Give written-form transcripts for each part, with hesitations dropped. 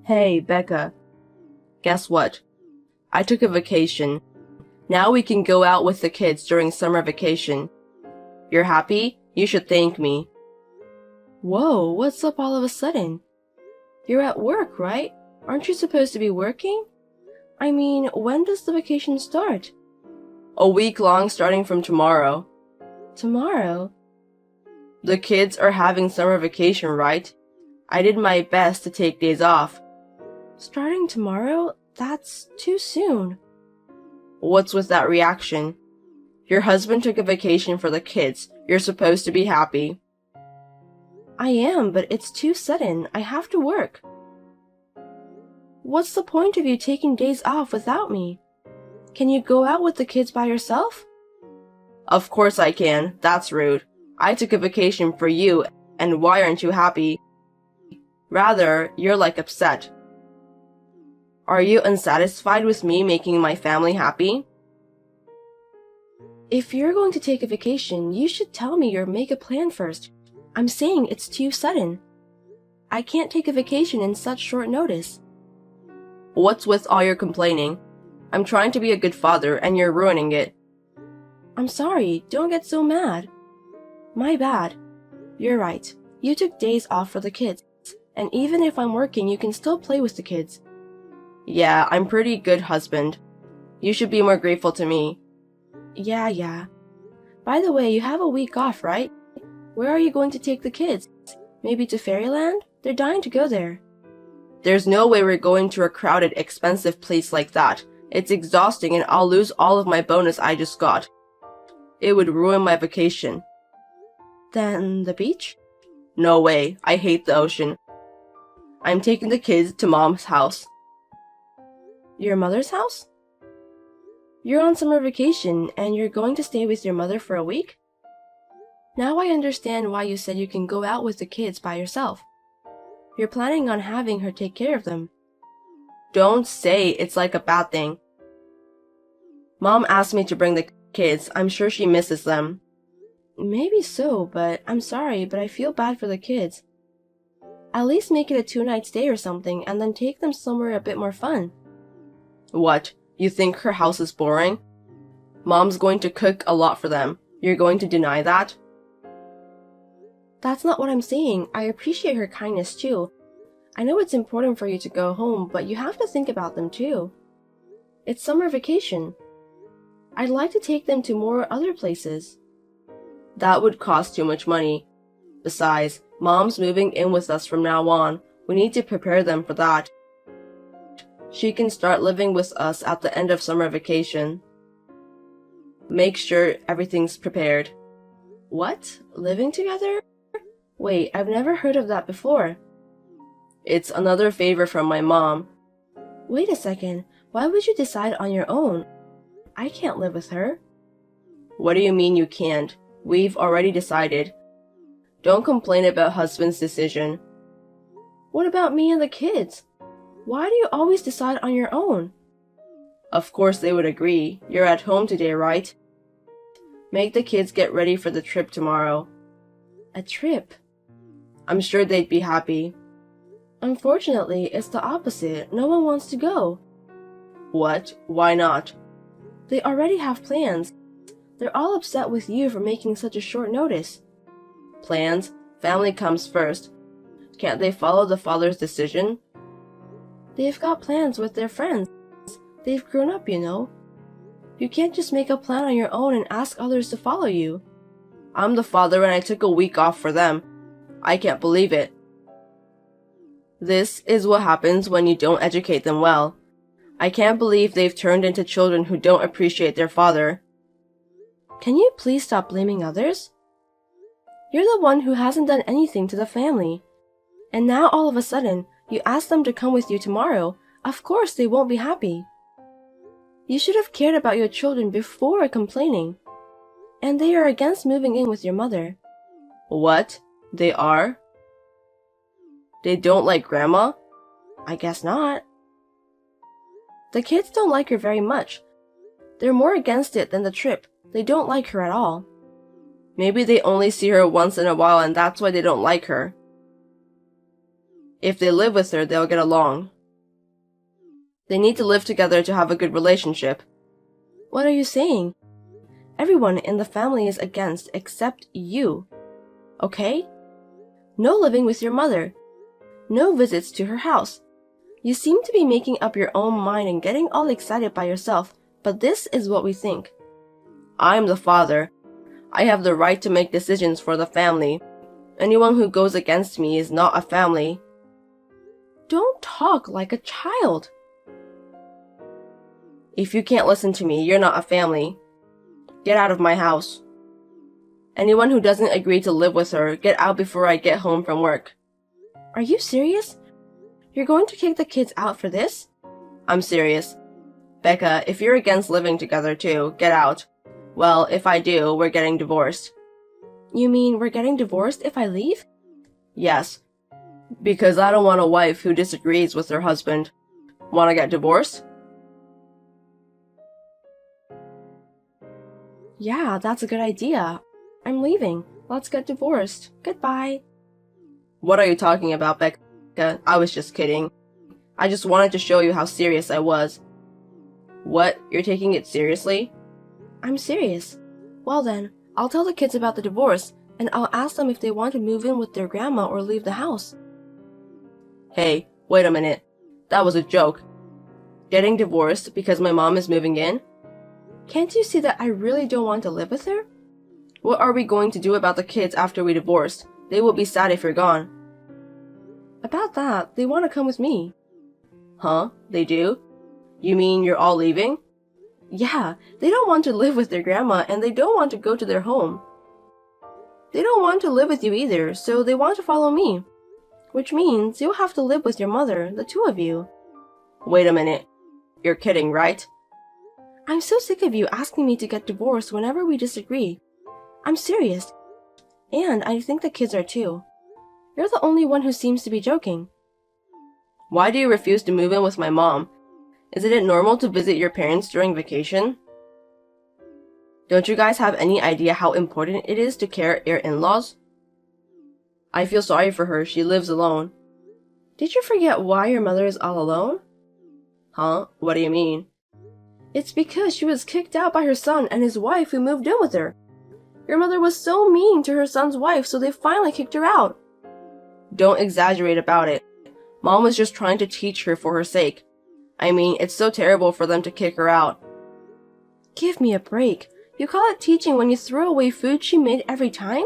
Hey, Becca. Guess what? I took a vacation. Now we can go out with the kids during summer vacation. You're happy? You should thank me. Whoa, what's up all of a sudden? You're at work, right? Aren't you supposed to be working? I mean, when does the vacation start? A week long starting from tomorrow. Tomorrow? The kids are having summer vacation, right? I did my best to take days off. Starting tomorrow? That's too soon. What's with that reaction? Your husband took a vacation for the kids. You're supposed to be happy. I am, but it's too sudden. I have to work. What's the point of you taking days off without me? Can you go out with the kids by yourself? Of course I can. That's rude. I took a vacation for you, and why aren't you happy? Rather, you're like upset. Are you unsatisfied with me making my family happy? If you're going to take a vacation, you should tell me or make a plan first. I'm saying it's too sudden. I can't take a vacation in such short notice. What's with all your complaining? I'm trying to be a good father and you're ruining it. I'm sorry, don't get so mad. My bad. You're right. You took days off for the kids, and even if I'm working, you can still play with the kids. Yeah, I'm pretty good husband. You should be more grateful to me. Yeah. By the way, you have a week off, right? Where are you going to take the kids? Maybe to Fairyland? They're dying to go there. There's no way we're going to a crowded, expensive place like that. It's exhausting and I'll lose all of my bonus I just got. It would ruin my vacation. Then the beach? No way. I hate the ocean. I'm taking the kids to Mom's house. Your mother's house? You're on summer vacation and you're going to stay with your mother for a week? Now I understand why you said you can go out with the kids by yourself. You're planning on having her take care of them. Don't say it's like a bad thing. Mom asked me to bring the kids. I'm sure she misses them. Maybe so, but I'm sorry, but I feel bad for the kids. At least make it a 2-night stay or something and then take them somewhere a bit more fun. What? You think her house is boring? Mom's going to cook a lot for them. You're going to deny that? That's not what I'm saying. I appreciate her kindness too. I know it's important for you to go home, but you have to think about them too. It's summer vacation. I'd like to take them to more other places. That would cost too much money. Besides, Mom's moving in with us from now on. We need to prepare them for that. She can start living with us at the end of summer vacation. Make sure everything's prepared. What? Living together? Wait, I've never heard of that before. It's another favor from my mom. Wait a second. Why would you decide on your own? I can't live with her. What do you mean you can't? We've already decided. Don't complain about husband's decision. What about me and the kids? Why do you always decide on your own? Of course they would agree. You're at home today, right? Make the kids get ready for the trip tomorrow. A trip? I'm sure they'd be happy. Unfortunately, it's the opposite. No one wants to go. What? Why not? They already have plans. They're all upset with you for making such a short notice. Plans? Family comes first. Can't they follow the father's decision? They've got plans with their friends. They've grown up, you know. You can't just make a plan on your own and ask others to follow you. I'm the father and I took a week off for them. I can't believe it. This is what happens when you don't educate them well. I can't believe they've turned into children who don't appreciate their father. Can you please stop blaming others? You're the one who hasn't done anything to the family. And now all of a sudden, you ask them to come with you tomorrow. Of course they won't be happy. You should have cared about your children before complaining. And they are against moving in with your mother. What? They are? They don't like Grandma? I guess not. The kids don't like her very much. They're more against it than the trip. They don't like her at all. Maybe they only see her once in a while and that's why they don't like her. If they live with her, they'll get along. They need to live together to have a good relationship. What are you saying? Everyone in the family is against except you. Okay? No living with your mother. No visits to her house. You seem to be making up your own mind and getting all excited by yourself, but this is what we think. I'm the father. I have the right to make decisions for the family. Anyone who goes against me is not a family. Don't talk like a child. If you can't listen to me, you're not a family. Get out of my house. Anyone who doesn't agree to live with her, get out before I get home from work. Are you serious? You're going to kick the kids out for this? I'm serious. Becca, if you're against living together too, get out. Well, if I do, we're getting divorced. You mean we're getting divorced if I leave? Yes. Because I don't want a wife who disagrees with her husband. Want to get divorced? Yeah, that's a good idea. I'm leaving. Let's get divorced. Goodbye. What are you talking about, Becca? I was just kidding. I just wanted to show you how serious I was. What? You're taking it seriously? I'm serious. Well then, I'll tell the kids about the divorce, and I'll ask them if they want to move in with their grandma or leave the house. Hey, wait a minute. That was a joke. Getting divorced because my mom is moving in? Can't you see that I really don't want to live with her? What are we going to do about the kids after we divorce? They will be sad if you're gone. About that, they want to come with me. Huh? They do? You mean you're all leaving? Yeah, they don't want to live with their grandma and they don't want to go to their home. They don't want to live with you either, so they want to follow me. Which means you'll have to live with your mother, the two of you. Wait a minute. You're kidding, right? I'm so sick of you asking me to get divorced whenever we disagree. I'm serious. And I think the kids are too. You're the only one who seems to be joking. Why do you refuse to move in with my mom? Isn't it normal to visit your parents during vacation? Don't you guys have any idea how important it is to care your in-laws? I feel sorry for her. She lives alone. Did you forget why your mother is all alone? Huh? What do you mean? It's because she was kicked out by her son and his wife who moved in with her. Your mother was so mean to her son's wife, so they finally kicked her out. Don't exaggerate about it. Mom was just trying to teach her for her sake. I mean, it's so terrible for them to kick her out. Give me a break. You call it teaching when you throw away food she made every time?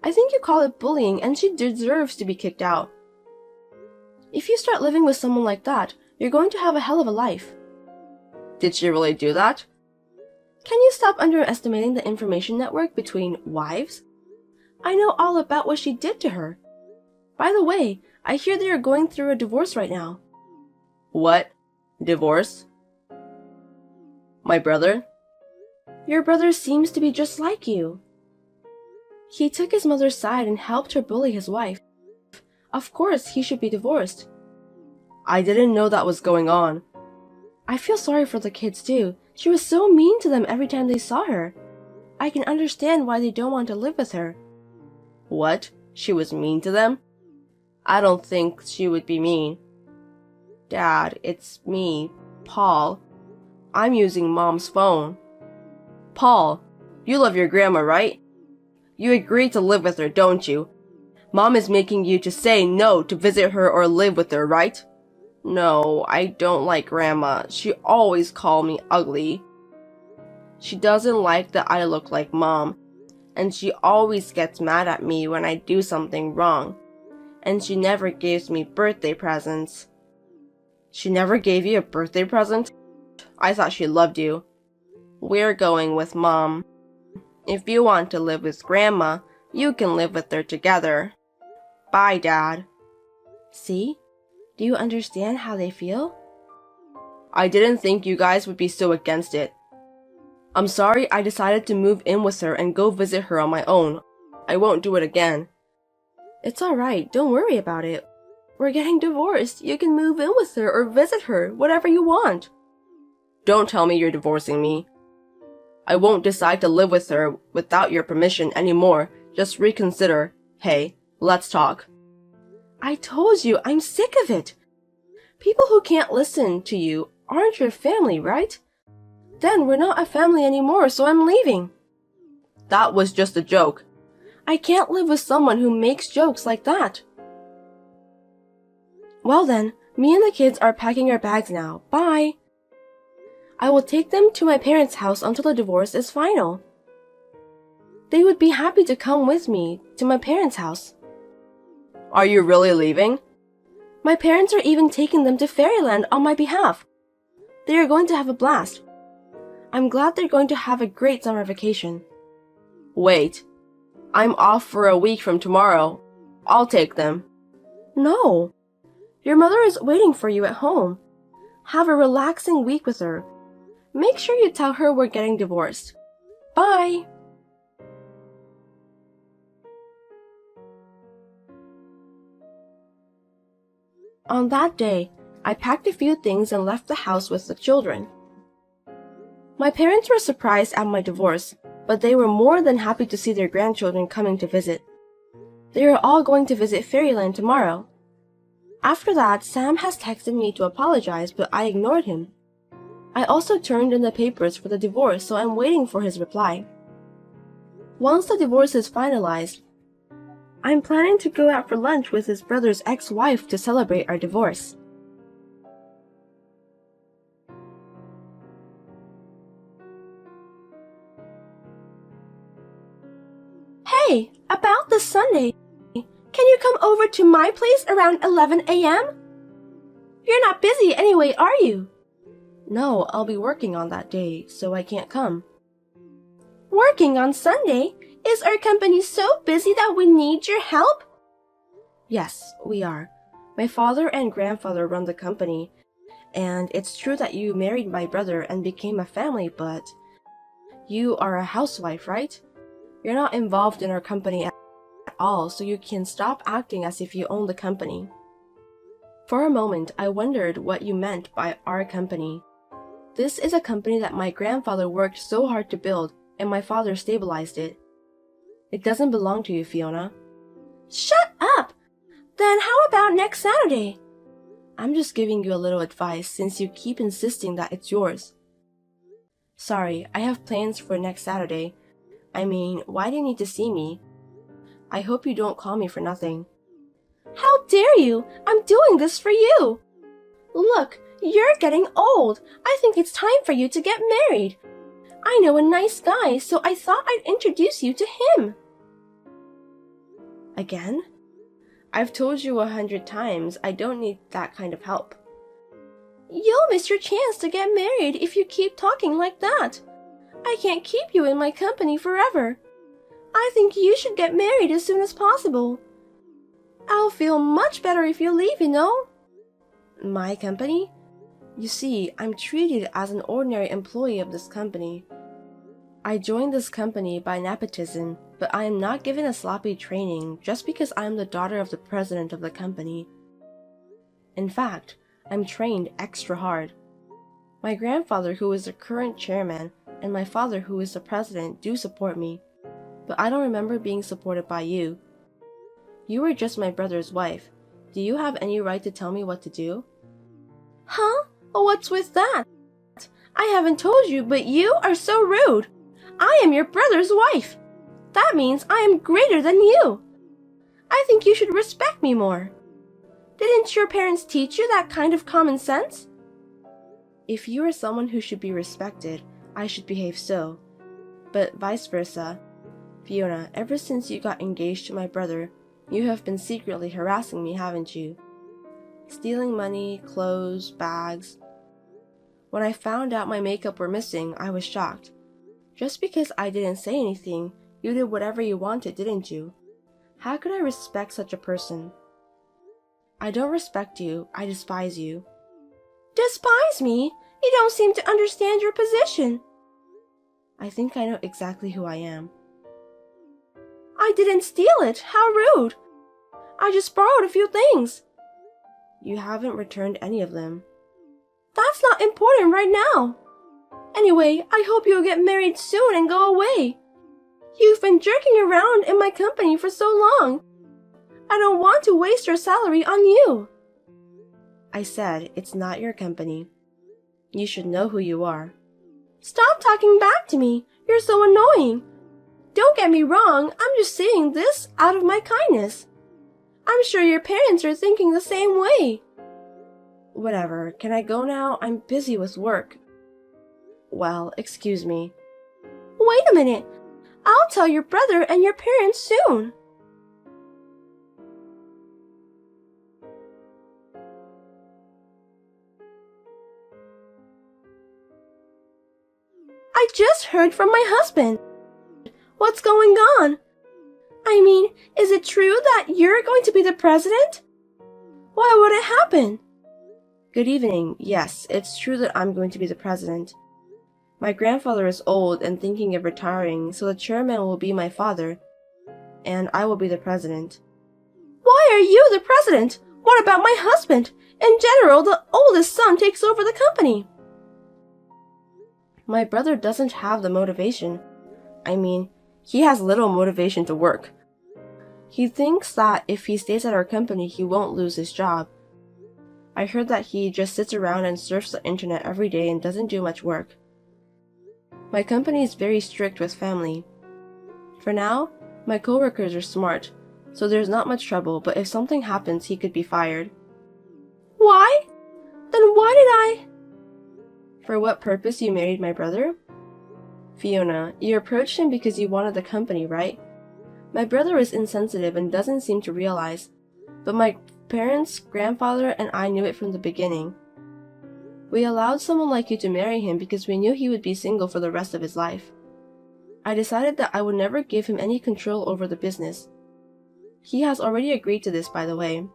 I think you call it bullying, and she deserves to be kicked out. If you start living with someone like that, you're going to have a hell of a life. Did she really do that? Can you stop underestimating the information network between wives? I know all about what she did to her. By the way, I hear they are going through a divorce right now. What? Divorce? My brother? Your brother seems to be just like you. He took his mother's side and helped her bully his wife. Of course, he should be divorced. I didn't know that was going on. I feel sorry for the kids too. She was so mean to them every time they saw her. I can understand why they don't want to live with her. What? She was mean to them? I don't think she would be mean. Dad, it's me, Paul. I'm using Mom's phone. Paul, you love your grandma, right? You agreed to live with her, don't you? Mom is making you to say no to visit her or live with her, right? No, I don't like Grandma. She always calls me ugly. She doesn't like that I look like Mom, and she always gets mad at me when I do something wrong. And she never gives me birthday presents. She never gave you a birthday present? I thought she loved you. We're going with Mom. If you want to live with Grandma, you can live with her together. Bye, Dad. See? Do you understand how they feel? I didn't think you guys would be so against it. I'm sorry I decided to move in with her and go visit her on my own. I won't do it again. It's alright, don't worry about it. We're getting divorced. You can move in with her or visit her, whatever you want. Don't tell me you're divorcing me. I won't decide to live with her without your permission anymore. Just reconsider. Hey, let's talk. I told you, I'm sick of it. People who can't listen to you aren't your family, right? Then we're not a family anymore, so I'm leaving. That was just a joke. I can't live with someone who makes jokes like that. Well then, me and the kids are packing our bags now. Bye. I will take them to my parents' house until the divorce is final. They would be happy to come with me to my parents' house. Are you really leaving? My parents are even taking them to Fairyland on my behalf. They are going to have a blast. I'm glad they're going to have a great summer vacation. Wait, I'm off for a week from tomorrow. I'll take them. No. Your mother is waiting for you at home. Have a relaxing week with her. Make sure you tell her we're getting divorced. Bye. On that day, I packed a few things and left the house with the children. My parents were surprised at my divorce, but they were more than happy to see their grandchildren coming to visit. They are all going to visit Fairyland tomorrow. After that, Sam has texted me to apologize, but I ignored him. I also turned in the papers for the divorce, so I'm waiting for his reply. Once the divorce is finalized, I'm planning to go out for lunch with his brother's ex-wife to celebrate our divorce. Hey, about this Sunday, can you come over to my place around 11 a.m.? You're not busy anyway, are you? No, I'll be working on that day, so I can't come. Working on Sunday? Is our company so busy that we need your help? Yes, we are. My father and grandfather run the company, and it's true that you married my brother and became a family, but you are a housewife, right? You're not involved in our company at all, so you can stop acting as if you own the company. For a moment, I wondered what you meant by our company. This is a company that my grandfather worked so hard to build, and my father stabilized it. It doesn't belong to you, Fiona. Shut up! Then how about next Saturday? I'm just giving you a little advice since you keep insisting that it's yours. Sorry, I have plans for next Saturday. I mean, why do you need to see me? I hope you don't call me for nothing. How dare you! I'm doing this for you! Look, you're getting old. I think it's time for you to get married. I know a nice guy, so I thought I'd introduce you to him. Again? I've told you 100 times I don't need that kind of help. You'll miss your chance to get married if you keep talking like that. I can't keep you in my company forever. I think you should get married as soon as possible. I'll feel much better if you leave, you know. My company? You see, I'm treated as an ordinary employee of this company. I joined this company by nepotism, but I am not given a sloppy training just because I am the daughter of the president of the company. In fact, I'm trained extra hard. My grandfather, who is the current chairman, and my father, who is the president, do support me, but I don't remember being supported by you. You were just my brother's wife. Do you have any right to tell me what to do? Huh? What's with that? I haven't told you, but you are so rude. I am your brother's wife. That means I am greater than you. I think you should respect me more. Didn't your parents teach you that kind of common sense? If you are someone who should be respected, I should behave so. But vice versa. Fiona, ever since you got engaged to my brother, you have been secretly harassing me, haven't you? Stealing money, clothes, bags. When I found out my makeup were missing, I was shocked. Just because I didn't say anything, you did whatever you wanted, didn't you? How could I respect such a person? I don't respect you, I despise you. Despise me? You don't seem to understand your position. I think I know exactly who I am. I didn't steal it, how rude. I just borrowed a few things. You haven't returned any of them. That's not important right now. Anyway, I hope you'll get married soon and go away. You've been jerking around in my company for so long. I don't want to waste your salary on you. I said it's not your company. You should know who you are. Stop talking back to me. You're so annoying. Don't get me wrong, I'm just saying this out of my kindness. I'm sure your parents are thinking the same way. Whatever, can I go now? I'm busy with work. Well, excuse me. Wait a minute. I'll tell your brother and your parents soon. I just heard from my husband. What's going on? I mean, is it true that you're going to be the president? Why would it happen? Good evening. Yes, it's true that I'm going to be the president. My grandfather is old and thinking of retiring, so the chairman will be my father, and I will be the president. Why are you the president? What about my husband? In general, the oldest son takes over the company. My brother doesn't have the motivation. I mean, he has little motivation to work. He thinks that if he stays at our company, he won't lose his job. I heard that he just sits around and surfs the internet every day and doesn't do much work. My company is very strict with family. For now, my coworkers are smart, so there's not much trouble, but if something happens, he could be fired. Why? Then why did I? For what purpose you married my brother? Fiona, you approached him because you wanted the company, right? My brother is insensitive and doesn't seem to realize, but my parents, grandfather, and I knew it from the beginning. We allowed someone like you to marry him because we knew he would be single for the rest of his life. I decided that I would never give him any control over the business. He has already agreed to this, by the way.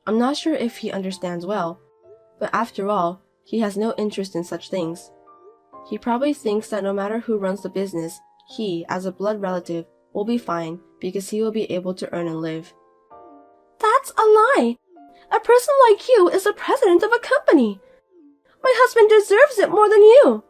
I'm not sure if he understands well, but after all, he has no interest in such things. He probably thinks that no matter who runs the business, he, as a blood relative, will be fine because he will be able to earn and live. That's a lie! A person like you is the president of a company! My husband deserves it more than you!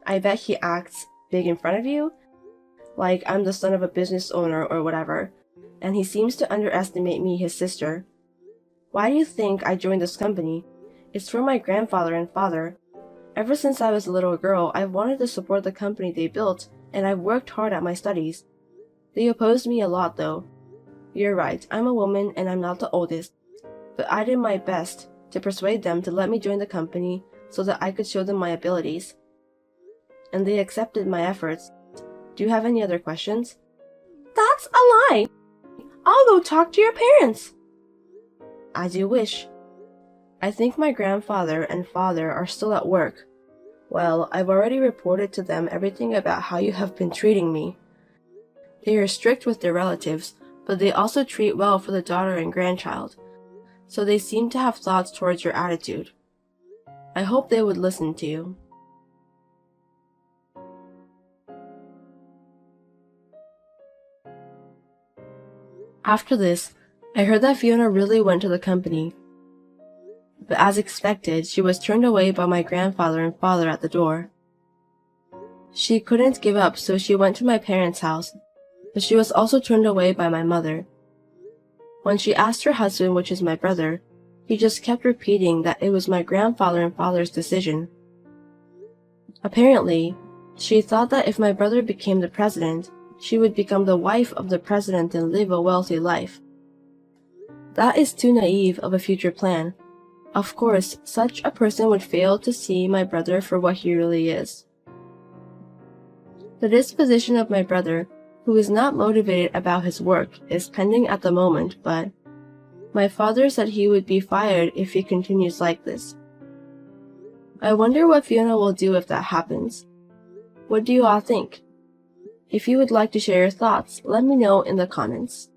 I bet he acts big in front of you, like I'm the son of a business owner or whatever, and he seems to underestimate me, his sister. Why do you think I joined this company? It's for my grandfather and father. Ever since I was a little girl, I've wanted to support the company they built, and I've worked hard at my studies. They opposed me a lot, though. You're right, I'm a woman and I'm not the oldest, but I did my best to persuade them to let me join the company so that I could show them my abilities. And they accepted my efforts. Do you have any other questions? That's a lie! I'll go talk to your parents! As you wish. I think my grandfather and father are still at work. Well, I've already reported to them everything about how you have been treating me. They are strict with their relatives, but they also treat well for the daughter and grandchild, so they seem to have thoughts towards your attitude. I hope they would listen to you. After this, I heard that Fiona really went to the company. But as expected, she was turned away by my grandfather and father at the door. She couldn't give up, so she went to my parents' house, but she was also turned away by my mother. When she asked her husband, which is my brother, he just kept repeating that it was my grandfather and father's decision. Apparently, she thought that if my brother became the president, she would become the wife of the president and live a wealthy life. That is too naive of a future plan. Of course, such a person would fail to see my brother for what he really is. The disposition of my brother, who is not motivated about his work, is pending at the moment, but my father said he would be fired if he continues like this. I wonder what Fiona will do if that happens. What do you all think? If you would like to share your thoughts, let me know in the comments.